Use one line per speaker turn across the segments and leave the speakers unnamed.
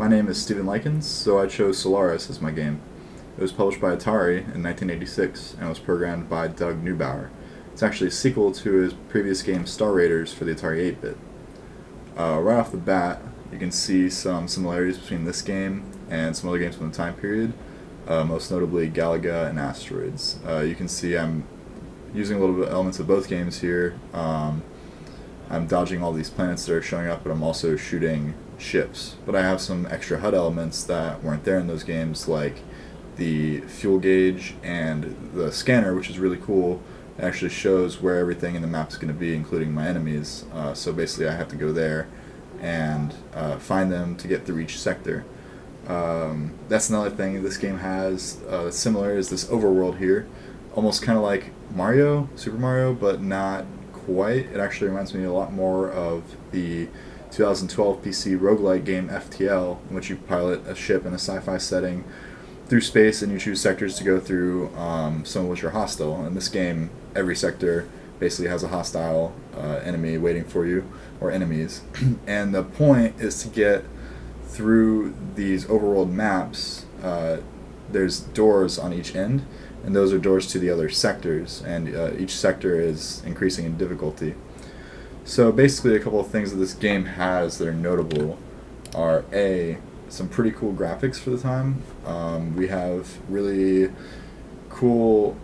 My name is Stephen Likens, so I chose Solaris as my game. It was published by Atari in 1986 and was programmed by Doug Neubauer. It's actually a sequel to his previous game Star Raiders for the Atari 8-bit. Right off the bat, you can see some similarities between this game and some other games from the time period, most notably Galaga and Asteroids. You can see I'm using a little bit of elements of both games here. I'm dodging all these planets that are showing up, but I'm also shooting ships. But I have some extra HUD elements that weren't there in those games, like the fuel gauge and the scanner, which is really cool. It actually shows where everything in the map is going to be, including my enemies. So basically I have to go there and find them to get through each sector. That's another thing this game has that's similar, is this overworld here. Almost kind of like Mario, Super Mario, but not quite. It actually reminds me a lot more of the 2012 PC roguelike game FTL, in which you pilot a ship in a sci-fi setting through space and you choose sectors to go through, some of which are hostile. In this game, every sector basically has a hostile enemy waiting for you, or enemies. And the point is to get through these overworld maps. There's doors on each end, and those are doors to the other sectors, and each sector is increasing in difficulty. So basically a couple of things that this game has that are notable are some pretty cool graphics for the time. We have really cool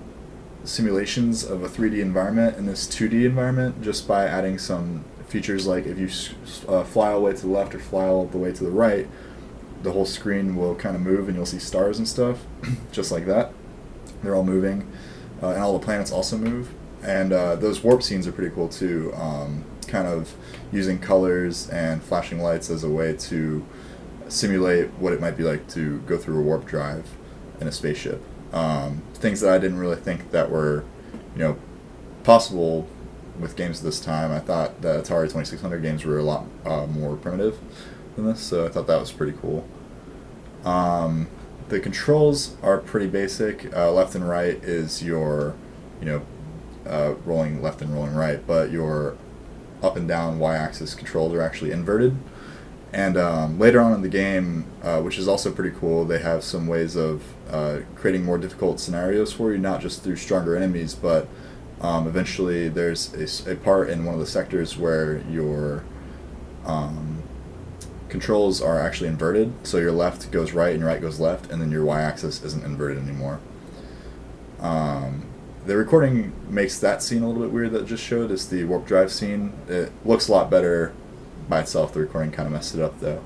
simulations of a 3D environment in this 2D environment just by adding some features, like if you fly all the way to the left or fly all the way to the right, the whole screen will kind of move and you'll see stars and stuff just like that. They're all moving, and all the planets also move. And those warp scenes are pretty cool too, kind of using colors and flashing lights as a way to simulate what it might be like to go through a warp drive in a spaceship. Things that I didn't really think that were, possible with games of this time. I thought the Atari 2600 games were a lot more primitive than this, so I thought that was pretty cool. The controls are pretty basic. Left and right is your, rolling left and rolling right, but your up and down y-axis controls are actually inverted. And later on in the game, which is also pretty cool, they have some ways of creating more difficult scenarios for you, not just through stronger enemies, but eventually there's a part in one of the sectors where your controls are actually inverted, so your left goes right and your right goes left, and then your y-axis isn't inverted anymore. The recording makes that scene a little bit weird that it just showed. It's the warp drive scene. It looks a lot better by itself. The recording kind of messed it up though.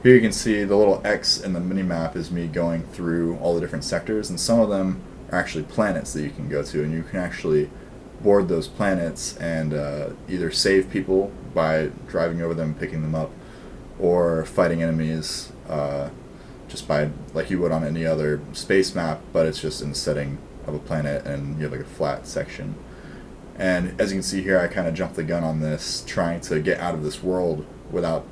Here you can see the little X in the minimap is me going through all the different sectors, and some of them are actually planets that you can go to, and you can actually board those planets and either save people by driving over them and picking them up, or fighting enemies just by, like you would on any other space map, but it's just in the setting of a planet and you have like a flat section. And as you can see here, I kind of jumped the gun on this, trying to get out of this world without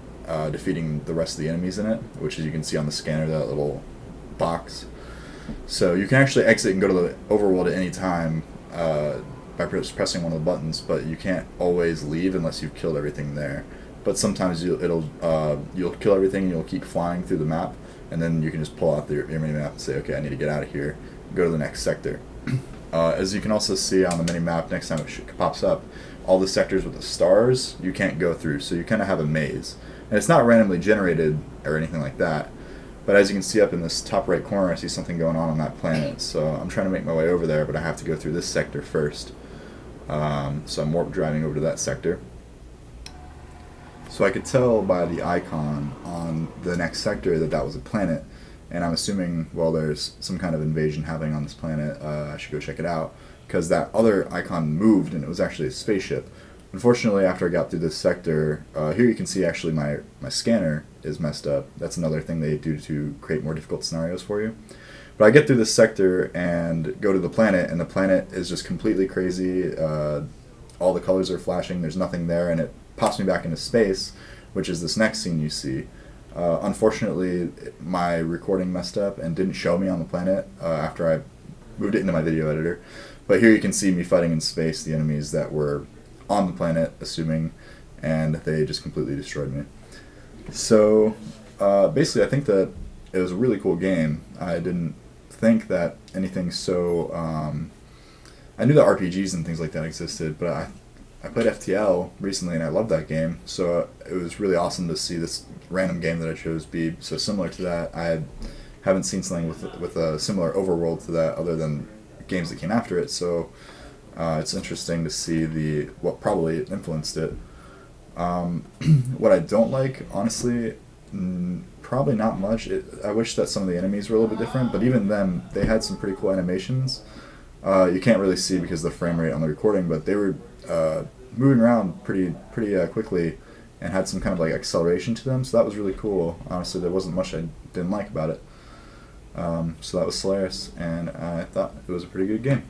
defeating the rest of the enemies in it, which, as you can see on the scanner, that little box. So you can actually exit and go to the overworld at any time by pressing one of the buttons, but you can't always leave unless you've killed everything there. But sometimes you'll kill everything and you'll keep flying through the map, and then you can just pull out your mini map and say, okay, I need to get out of here, go to the next sector. As you can also see on the mini map, next time it pops up, all the sectors with the stars you can't go through, so you kind of have a maze. And it's not randomly generated or anything like that, but as you can see up in this top right corner, I see something going on that planet. So I'm trying to make my way over there, but I have to go through this sector first. So I'm warp driving over to that sector. So I could tell by the icon on the next sector that that was a planet, and I'm assuming, well, there's some kind of invasion happening on this planet. I should go check it out, because that other icon moved and it was actually a spaceship. Unfortunately, after I got through this sector, here you can see actually my scanner is messed up. That's another thing they do to create more difficult scenarios for you. But I get through this sector and go to the planet, and the planet is just completely crazy. All the colors are flashing, there's nothing there, and it pops me back into space, which is this next scene you see. Unfortunately, my recording messed up and didn't show me on the planet after I moved it into my video editor. But here you can see me fighting in space the enemies that were on the planet, assuming, and they just completely destroyed me. So Basically, I think that it was a really cool game. I didn't think that anything so. I knew that RPGs and things like that existed, but I played FTL recently and I loved that game. So it was really awesome to see this random game that I chose be so similar to that. Haven't seen something with a similar overworld to that other than games that came after it. So it's interesting to see what probably influenced it. What I don't like, honestly, probably not much. I wish that some of the enemies were a little bit different, but even then, they had some pretty cool animations. You can't really see because of the frame rate on the recording, but they were moving around pretty quickly and had some kind of like acceleration to them, so that was really cool. Honestly, there wasn't much I didn't like about it. So that was Solaris, and I thought it was a pretty good game.